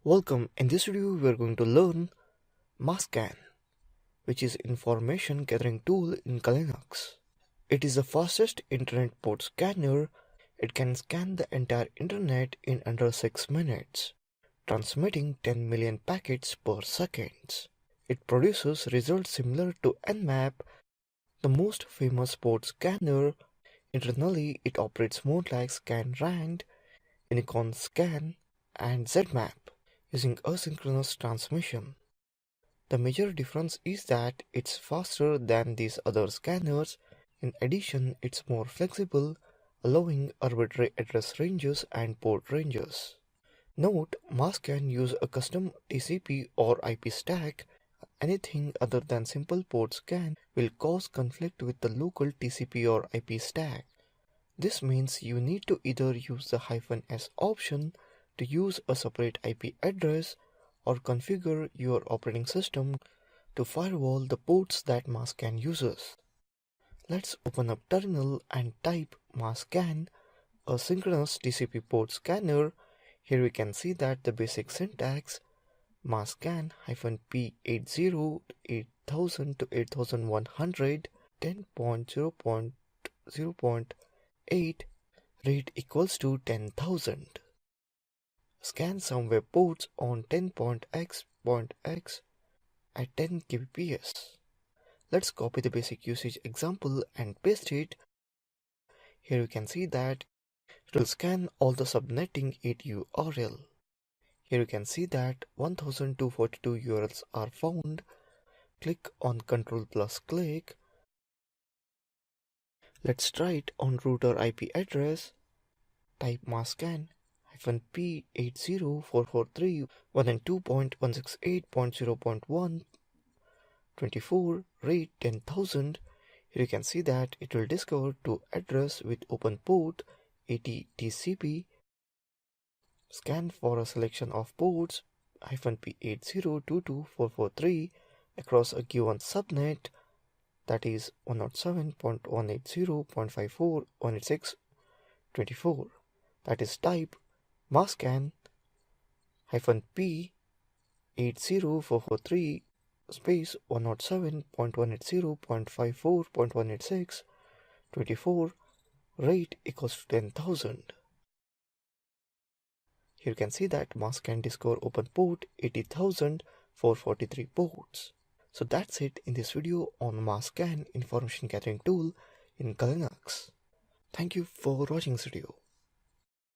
Welcome. In this video we are going to learn Masscan, which is information gathering tool in Linux. It is the fastest internet port scanner. It can scan the entire internet in under 6 minutes, transmitting 10 million packets per second. It produces results similar to Nmap, the most famous port scanner. Internally, it operates more like ScanRand, Unicorn Scan, and Zmap, using asynchronous transmission. The major difference is that it's faster than these other scanners. In addition, it's more flexible, allowing arbitrary address ranges and port ranges. Note, Masscan use a custom TCP or IP stack. Anything other than simple port scan will cause conflict with the local TCP or IP stack. This means you need to either use the -s option to use a separate IP address or configure your operating system to firewall the ports that Masscan uses. Let's open up terminal and type Masscan, a synchronous TCP port scanner. Here we can see that the basic syntax: Masscan -P80 8000 to 8100 10.0.0.8 rate equals to 10,000. Scan some web ports on 10.x.x at 10 kbps. Let's copy the basic usage example and paste it. Here you can see that it will scan all the subnetting 8 URL. Here you can see that 1242 URLs are found. Click on Ctrl plus click. Let's try it on router IP address. Type Masscan -P80 192.168.0.1 24 rate 10,000. Here you can see that it will discover to address with open port 80 TCP. Scan for a selection of ports -P80224443 across a given subnet, that is 107.180.54.186.24. That is type Masscan -P80443 space 107.180.54.186.24 rate equals to 10,000. Here you can see that Masscan discover open port 80,443 ports. So that's it in this video on Masscan information gathering tool in Linux. Thank you for watching this video.